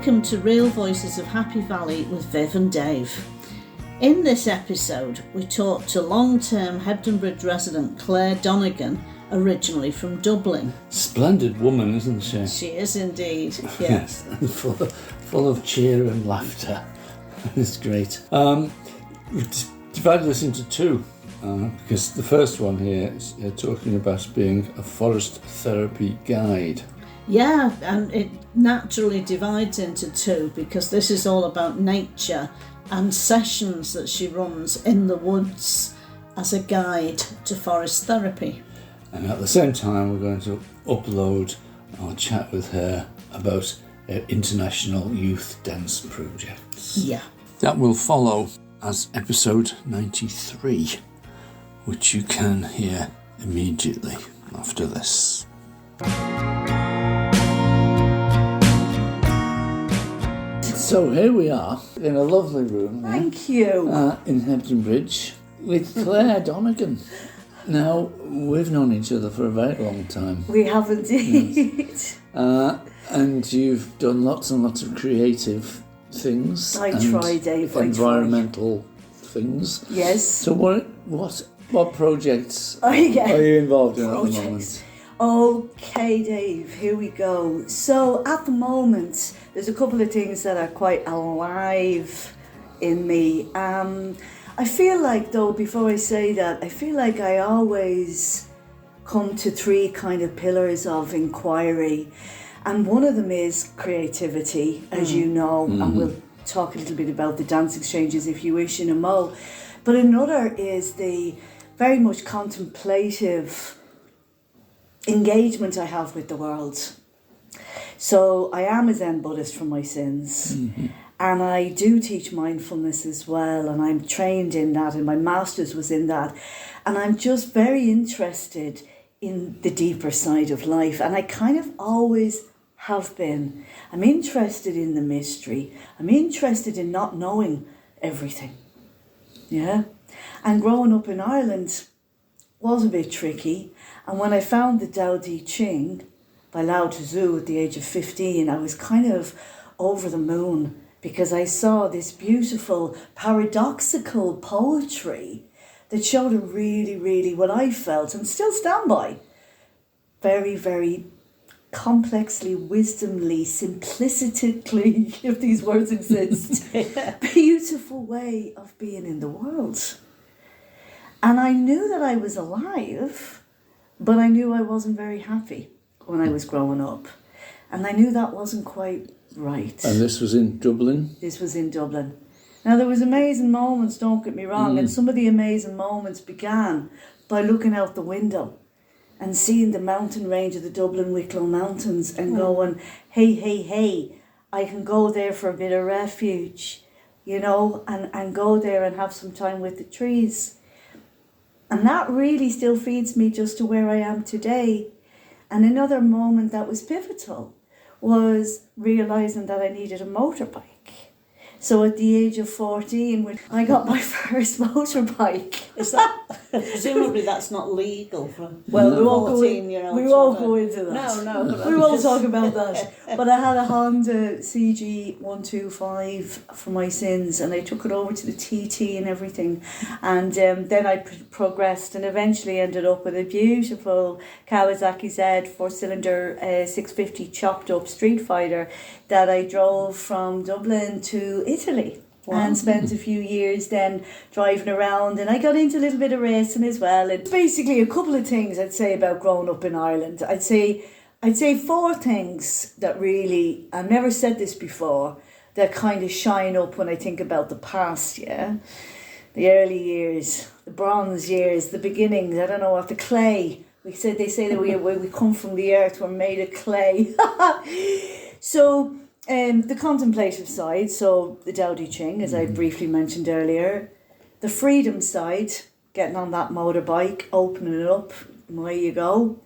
Welcome to Real Voices of Happy Valley with Viv and Dave. In this episode, we talk to long-term Hebden Bridge resident Clare Donegan, originally from Dublin. Splendid woman, isn't she? She is indeed, Yes, and full of cheer and laughter. It's great. We've divided this into two, because the first one here is talking about being a forest therapy guide. Yeah, and it naturally divides into two because this is all about nature and sessions that she runs in the woods as a guide to forest therapy. And at the same time, we're going to upload our chat with her about her international youth dance projects. Yeah. That will follow as episode 93, which you can hear immediately after this. So here we are in a lovely room. Thank you. In Hebden Bridge with Clare Donegan. Now, we've known each other for a very long time. We have indeed. Yes. And you've done lots and lots of creative things. I try, Dave. Environmental things. Yes. So what projects Oh, yeah. are you involved in at the moment? Okay, Dave, here we go. So at the moment, there's a couple of things that are quite alive in me. I feel like, though, before I say that, I feel like I always come to three kind of pillars of inquiry. And one of them is creativity, as you know, and we'll talk a little bit about the dance exchanges if you wish in a mo. But another is the very much contemplative engagement I have with the world. So I am a Zen Buddhist from my sins, and I do teach mindfulness as well, and I'm trained in that, and my master's was in that, and I'm just very interested in the deeper side of life, and I kind of always have been. I'm interested in the mystery. I'm interested in not knowing everything. Yeah, and growing up in Ireland was a bit tricky. And when I found the Tao Te Ching by Lao Tzu at the age of 15, I was kind of over the moon because I saw this beautiful paradoxical poetry that showed a really, really, what I felt and still stand by, very, very complexly, wisdomly, simplistically, if these words exist, beautiful way of being in the world. And I knew that I was alive, but I knew I wasn't very happy when I was growing up. And I knew that wasn't quite right. And this was in Dublin? This was in Dublin. Now, there was amazing moments, don't get me wrong, and some of the amazing moments began by looking out the window and seeing the mountain range of the Dublin Wicklow Mountains and going, hey, I can go there for a bit of refuge, you know, and go there and have some time with the trees. And that really still feeds me just to where I am today. And another moment that was pivotal was realising that I needed a motorbike. So at the age of 14, I got my first motorbike. Is that presumably that's not legal for well, we won't 14-year-old? We won't go into that. No. We won't talk about that. But I had a Honda CG 125 for my sins, and I took it over to the TT and everything. And then I progressed and eventually ended up with a beautiful Kawasaki Z 4-cylinder 650 chopped up Street Fighter that I drove from Dublin to Italy. Wow. And spent a few years then driving around, and I got into a little bit of racing as well. And basically a couple of things I'd say about growing up in Ireland. I'd say four things that really, I've never said this before, that kind of shine up when I think about the past, yeah? The early years, the bronze years, the beginnings, I don't know what, the clay. They say that we come from the earth, we're made of clay. So, the contemplative side, so the Tao Te Ching, as I briefly mentioned earlier. The freedom side, getting on that motorbike, opening it up, away you go.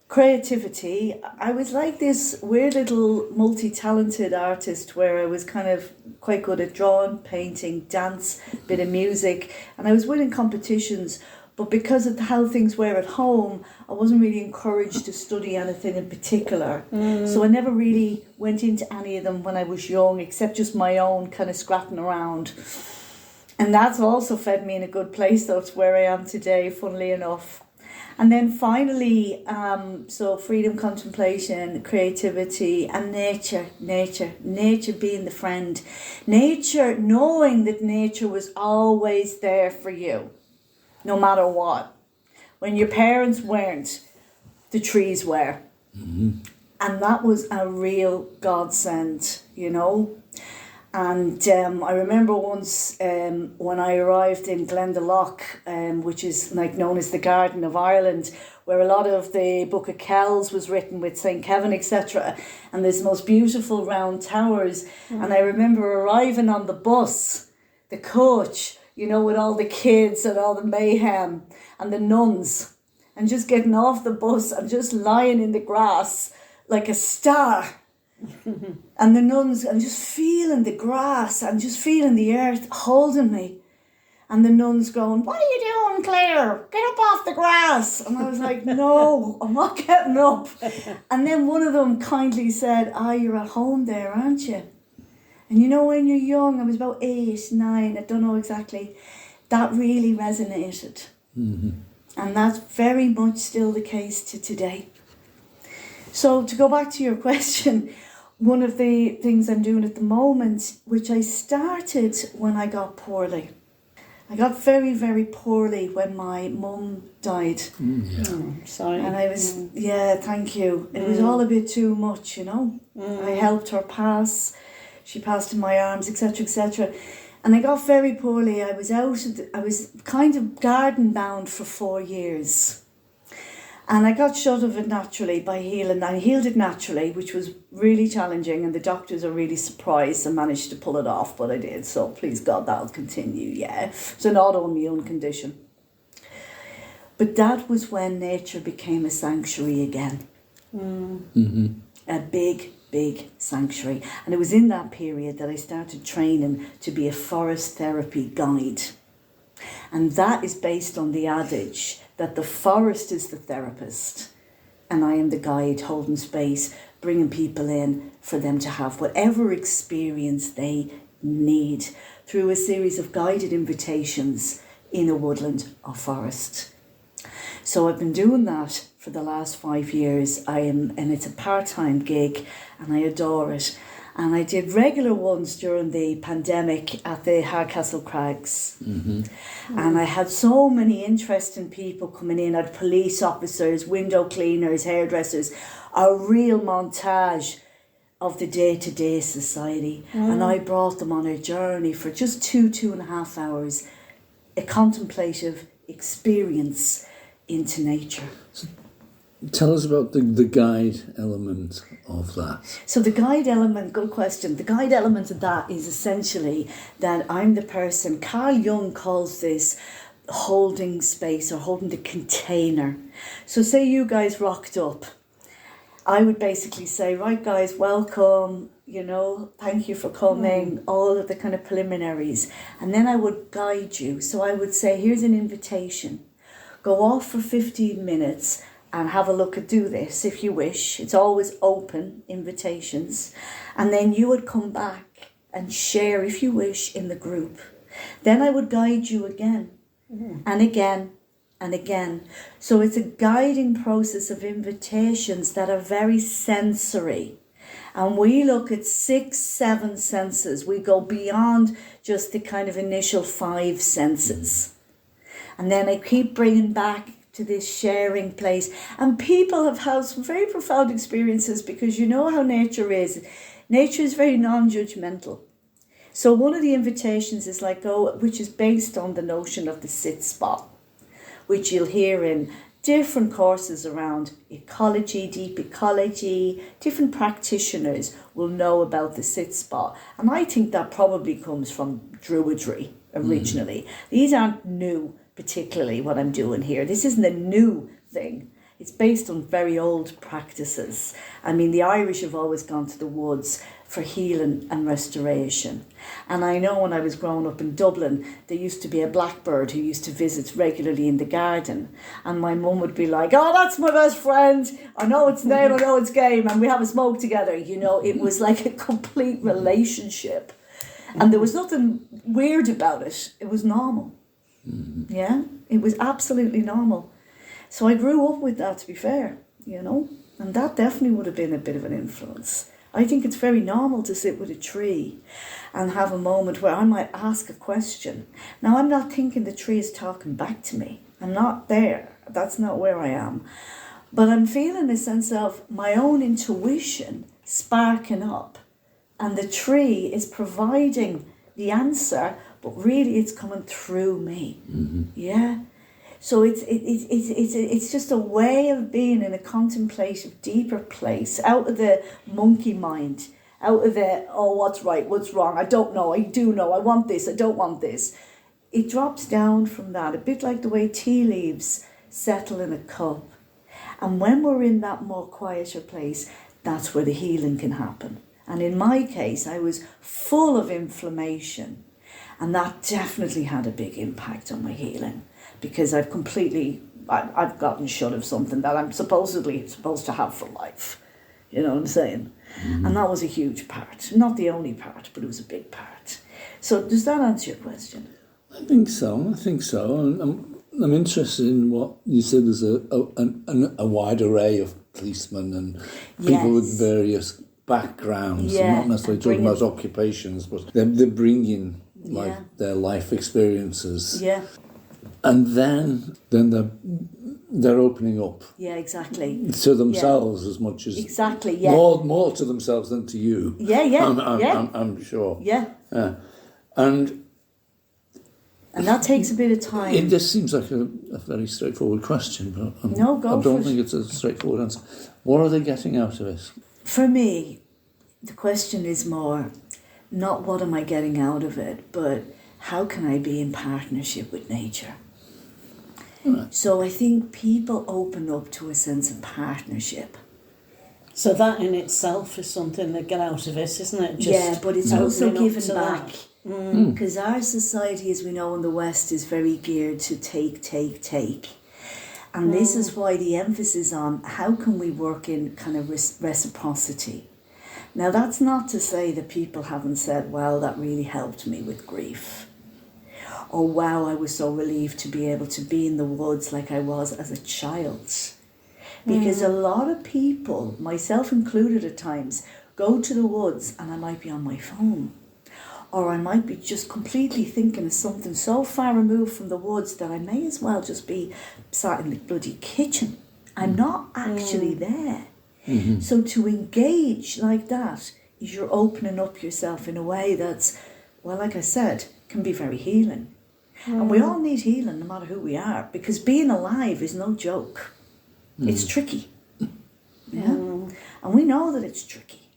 Creativity, I was like this weird little multi-talented artist where I was kind of quite good at drawing, painting, dance, bit of music, and I was winning competitions. But because of how things were at home, I wasn't really encouraged to study anything in particular. So I never really went into any of them when I was young, except just my own kind of scrapping around. And that's also fed me in a good place, though, to where I am today, funnily enough. And then finally, so freedom, contemplation, creativity, and nature being the friend. Nature, knowing that nature was always there for you, no matter what. When your parents weren't, the trees were. And that was a real godsend, you know. And I remember once when I arrived in Glendalough, which is like known as the Garden of Ireland, where a lot of the Book of Kells was written with St. Kevin, etc. And there's most beautiful round towers. And I remember arriving on the bus, the coach, you know, with all the kids and all the mayhem and the nuns, and just getting off the bus and just lying in the grass like a star. And the nuns, and just feeling the grass and just feeling the earth holding me. And the nuns going, "What are you doing, Clare? Get up off the grass." And I was like, "No, I'm not getting up." And then one of them kindly said, "You're at home there, aren't you?" And you know, when you're young, I was about 8, 9, I don't know exactly, that really resonated. And that's very much still the case to today. So to go back to your question, one of the things I'm doing at the moment, which I started when I got poorly. I got very, very poorly when my mum died. Sorry. And I was, thank you. It was all a bit too much, you know. I helped her pass. She passed in my arms, etc., etc. And I got very poorly. I was kind of garden bound for 4 years. And I got shut of it naturally by healing. I healed it naturally, which was really challenging, and the doctors are really surprised I managed to pull it off, but I did. So please God, that'll continue, yeah. It's an autoimmune condition. But that was when nature became a sanctuary again. A big, big sanctuary. And it was in that period that I started training to be a forest therapy guide. And that is based on the adage that the forest is the therapist and I am the guide holding space, bringing people in for them to have whatever experience they need through a series of guided invitations in a woodland or forest. So I've been doing that for the last 5 years. And it's a part-time gig and I adore it. And I did regular ones during the pandemic at the Hardcastle Crags. And I had so many interesting people coming in. I had police officers, window cleaners, hairdressers, a real montage of the day-to-day society. And I brought them on a journey for just 2.5 hours, a contemplative experience into nature. Tell us about the guide element of that. So the guide element, good question. The guide element of that is essentially that I'm the person, Carl Jung calls this holding space or holding the container. So say you guys rocked up. I would basically say, right guys, welcome, you know, thank you for coming, all of the kind of preliminaries. And then I would guide you. So I would say, here's an invitation. Go off for 15 minutes and have a look at do this if you wish. It's always open invitations. And then you would come back and share if you wish in the group. Then I would guide you again and again and again. So it's a guiding process of invitations that are very sensory. And we look at 6, 7 senses. We go beyond just the kind of initial 5 senses. And then I keep bringing back to this sharing place. And people have had some very profound experiences because you know how nature is. Nature is very non-judgmental. So one of the invitations is like, which is based on the notion of the sit spot, which you'll hear in different courses around ecology, deep ecology. Different practitioners will know about the sit spot. And I think that probably comes from Druidry originally. These aren't new, particularly what I'm doing here. This isn't a new thing. It's based on very old practices. I mean, the Irish have always gone to the woods for healing and restoration. And I know when I was growing up in Dublin, there used to be a blackbird who used to visit regularly in the garden. And my mum would be like, oh, that's my best friend. I know its name, I know its game. And we have a smoke together. You know, it was like a complete relationship. And there was nothing weird about it. It was normal. Yeah, it was absolutely normal. So I grew up with that, to be fair, you know, and that definitely would have been a bit of an influence. I think it's very normal to sit with a tree and have a moment where I might ask a question. Now, I'm not thinking the tree is talking back to me. I'm not there. That's not where I am. But I'm feeling a sense of my own intuition sparking up, and the tree is providing the answer, but really it's coming through me. Yeah. So it's just a way of being in a contemplative, deeper place, out of the monkey mind, out of the, oh, what's right, what's wrong, I don't know, I do know, I want this, I don't want this. It drops down from that, a bit like the way tea leaves settle in a cup. And when we're in that more quieter place, that's where the healing can happen. And in my case, I was full of inflammation, and that definitely had a big impact on my healing. Because I've gotten shut of something that I'm supposed to have for life. You know what I'm saying? And that was a huge part. Not the only part, but it was a big part. So does that answer your question? I think so. And I'm interested in what you said. There's a wide array of policemen and people with various backgrounds. Yeah. Not necessarily talking about occupations, but they're bringing their life experiences. Yeah. And then they're opening up. Yeah, exactly. To themselves as much as more to themselves than to you. I'm sure. Yeah. And that takes a bit of time. It just seems like a very straightforward question, but I don't think it's a straightforward answer. What are they getting out of it? For me, the question is more not what am I getting out of it, but how can I be in partnership with nature? Right. So I think people open up to a sense of partnership. So that in itself is something they get out of it, isn't it? But it's also giving back. Because our society, as we know in the West, is very geared to take. And this is why the emphasis on how can we work in kind of reciprocity. Now, that's not to say that people haven't said, well, that really helped me with grief. Oh, wow, I was so relieved to be able to be in the woods like I was as a child. Because a lot of people, myself included at times, go to the woods and I might be on my phone. Or I might be just completely thinking of something so far removed from the woods that I may as well just be sat in the bloody kitchen. I'm not actually there. So to engage like that is you're opening up yourself in a way that's, well, like I said, can be very healing. And we all need healing no matter who we are, because being alive is no joke. It's tricky. And we know that it's tricky.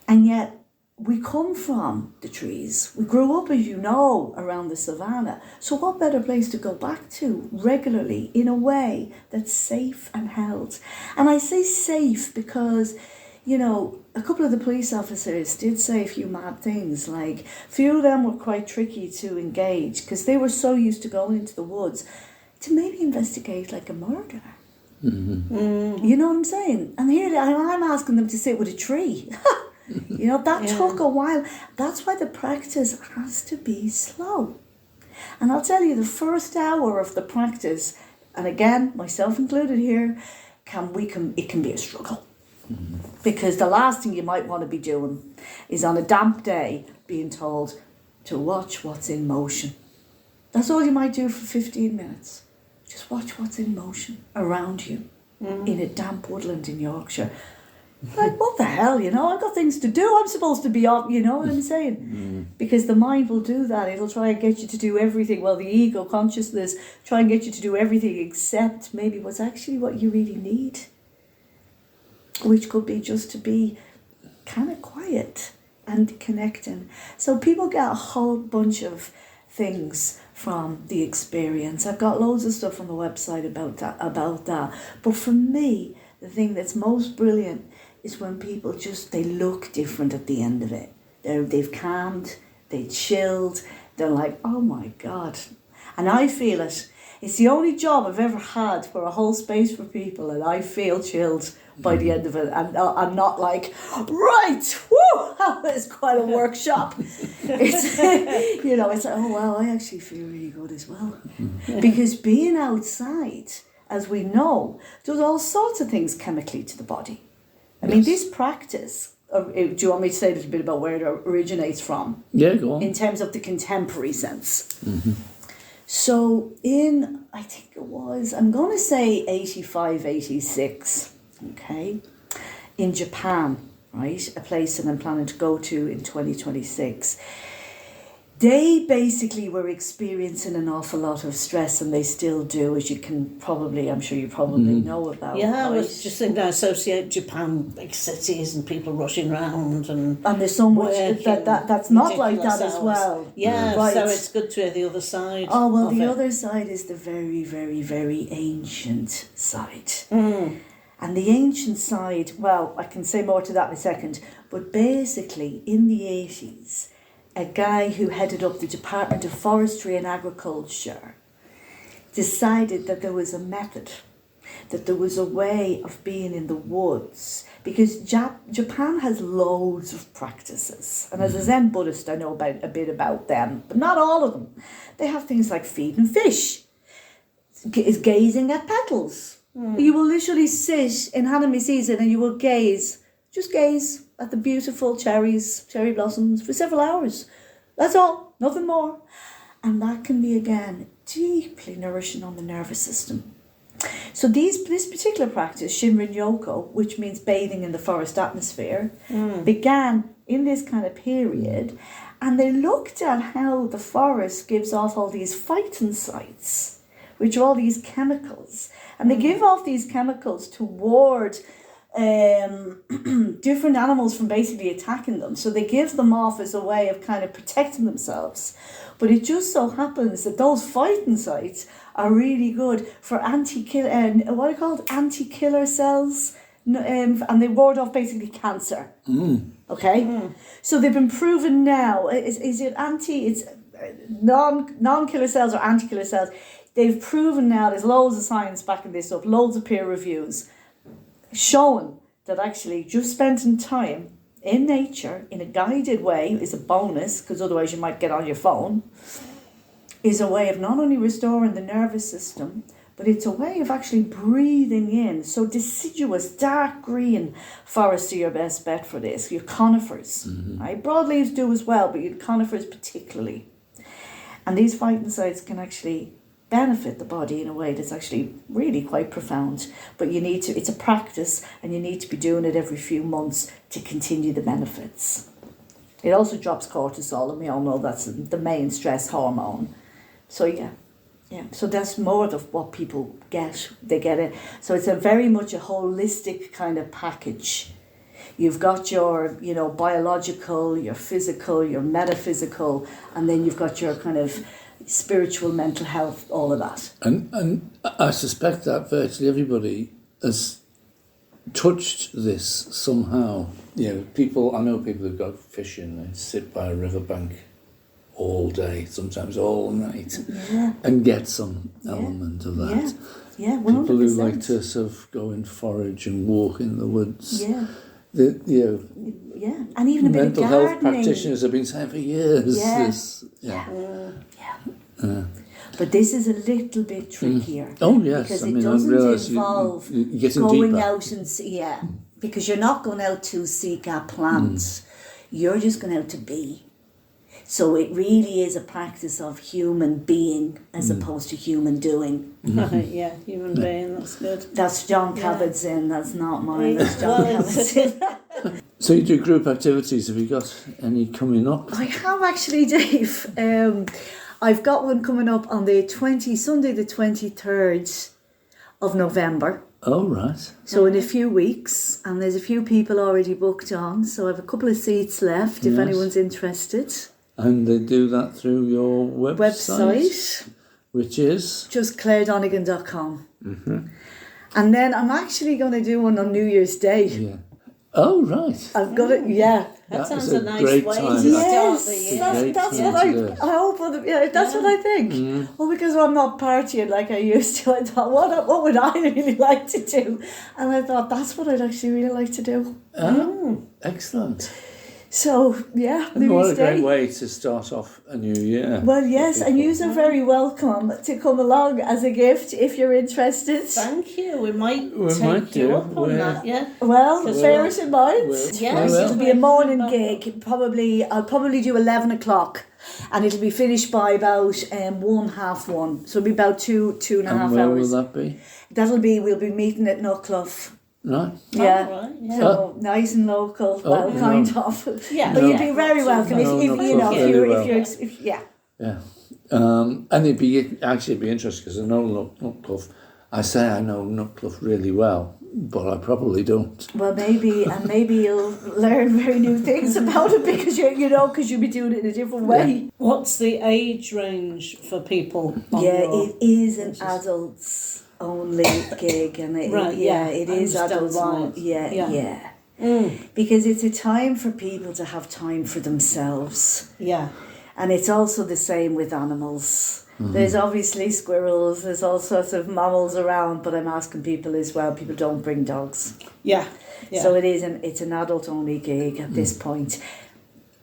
And yet we come from the trees. We grew up, as you know, around the savannah. So what better place to go back to regularly in a way that's safe and held? And I say safe because, you know, a couple of the police officers did say a few mad things. Like, a few of them were quite tricky to engage because they were so used to going into the woods to maybe investigate like a murder. You know what I'm saying? And here I'm asking them to sit with a tree. You know, that took a while. That's why the practice has to be slow. And I'll tell you, the first hour of the practice, and again, myself included here, it can be a struggle. Because the last thing you might want to be doing is on a damp day being told to watch what's in motion. That's all you might do for 15 minutes. Just watch what's in motion around you in a damp woodland in Yorkshire. Like, what the hell, you know? I've got things to do. I'm supposed to be up, you know what I'm saying? Because the mind will do that. It'll try and get you to do everything. Well, the ego, consciousness, try and get you to do everything except maybe what's actually what you really need. Which could be just to be kind of quiet and connecting. So people get a whole bunch of things from the experience. I've got loads of stuff on the website about that. But for me, the thing that's most brilliant is when people they look different at the end of it. They've calmed, they chilled, they're like, oh my God. And I feel it. It's the only job I've ever had for a whole space for people, and I feel chilled by the end of it. And I'm not like, right, whoo, that was quite a workshop. It's, it's like, oh, wow, I actually feel really good as well. Because being outside, as we know, does all sorts of things chemically to the body. I mean, this practice, do you want me to say a little bit about where it originates from? Yeah, go on. In terms of the contemporary sense. Mm-hmm. So I think it was, I'm going to say 85, 86, okay, in Japan, right, a place that I'm planning to go to in 2026. They basically were experiencing an awful lot of stress, and they still do, as I'm sure you probably know about. Yeah, right? I was just thinking, I associate Japan, big cities and people rushing around and there's so much that's not like that as well. Yeah, right. So it's good to hear the other side. Oh, well, the other side is the very, very, very ancient side. And the ancient side, well, I can say more to that in a second, but basically in the 80s, a guy who headed up the Department of Forestry and Agriculture decided that there was a method, that there was a way of being in the woods, because Japan has loads of practices. And as a Zen Buddhist, I know a bit about them, but not all of them. They have things like feeding fish, is gazing at petals. You will literally sit in Hanami season and you will just gaze at the beautiful cherry blossoms for several hours. That's all, nothing more. And that can be, again, deeply nourishing on the nervous system. So this particular practice, Shinrin Yoko, which means bathing in the forest atmosphere, began in this kind of period, and they looked at how the forest gives off all these phytoncides, which are all these chemicals. And they give off these chemicals to ward different animals from basically attacking them. So they give them off as a way of kind of protecting themselves. But it just so happens that those phytoncides are really good for anti-killer cells, and they ward off basically cancer. Okay, so they've been proven now. Is it it's non-killer cells or anti-killer cells? They've proven now, there's loads of science backing this up, loads of peer reviews, showing that actually just spending time in nature in a guided way is a bonus, because otherwise you might get on your phone, is a way of not only restoring the nervous system, but it's a way of actually breathing in. So deciduous, dark green forests are your best bet for this, your conifers. Right? Broadleaves do as well, but your conifers particularly. And these phytoncides can actually benefit the body in a way that's actually really quite profound. But it's a practice, and you need to be doing it every few months to continue the benefits. It also drops cortisol, and we all know that's the main stress hormone. So so that's more of what people get. They get it. So it's very much a holistic kind of package. You've got your, biological, your physical, your metaphysical, and then you've got your kind of spiritual, mental health, all of that. And I suspect that virtually everybody has touched this somehow. I know people who've got fishing, they sit by a riverbank all day, sometimes all night, and get some element of that. Yeah, 100%. People who like to sort of go and forage and walk in the woods. Yeah. And even a bit of mental health gardening. Practitioners have been saying for years. But this is a little bit trickier. Oh yes, because I it doesn't involve you're getting going deeper. out and because you're not going out to seek out plants. You're just going out to be. So it really is a practice of human being as opposed to human doing. Human being, that's good. That's John Kabat-Zinn, that's not mine, that's John Kabat-Zinn. So you do group activities, have you got any coming up? I have actually, Dave. I've got one coming up on Sunday the 23rd of November. Oh, right. So in a few weeks, and there's a few people already booked on, so I have a couple of seats left if anyone's interested. And they do that through your website. Which is? Just claredonegan.com. And then I'm actually going to do one on New Year's Day. Yeah. Oh, right. I've got it, yeah. That sounds is a nice great way time. to Yes, start the year. that's what I hope. That's what I think. Well, because I'm not partying like I used to, I thought, what would I really like to do? And I thought, that's what I'd actually really like to do. Excellent. So, yeah, New What Year's a great Day. way to start off a new year. Well, yes, and you are very welcome to come along as a gift if you're interested. Thank you. We might might take you do. up on that, yeah. Well, bear it in mind. Yes, It'll be a morning gig. I'll probably do 11 o'clock, and it'll be finished by about 1:30. So it'll be about two and a half where hours. will that be? We'll be meeting at Knockclough. Right. Yeah. Oh, right, yeah. So nice and local. Well, no. kind of. Yeah. But No. you'd be very welcome if you know if you're. Yeah. And it'd be interesting because I know Knockclough. I say I know Knockclough really well, but I probably don't. Well, maybe you'll learn very new things about it because you'll be doing it in a different way. What's the age range for people? It is an adults only gig, and it is adults only. Yeah. Because it's a time for people to have time for themselves. Yeah. And it's also the same with animals. There's obviously squirrels, there's all sorts of mammals around, but I'm asking people as well, people don't bring dogs. Yeah. So it's an adult only gig at this point.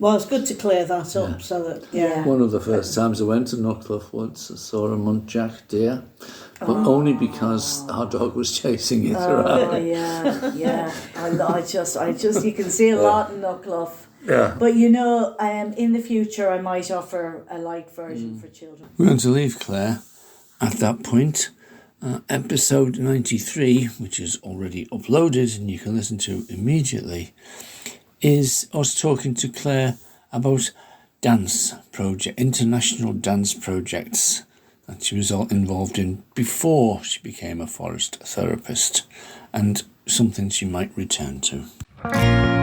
Well, it's good to clear that up so that, One of the first times I went to Knockclough once, I saw a muntjac deer, but only because our dog was chasing it around. Oh, yeah. I just, you can see a lot in Knockclough. Yeah. But in the future, I might offer a light version for children. We're going to leave Clare at that point. Episode 93, which is already uploaded and you can listen to immediately, is us talking to Clare about international dance projects that she was involved in before she became a forest therapist, and something she might return to.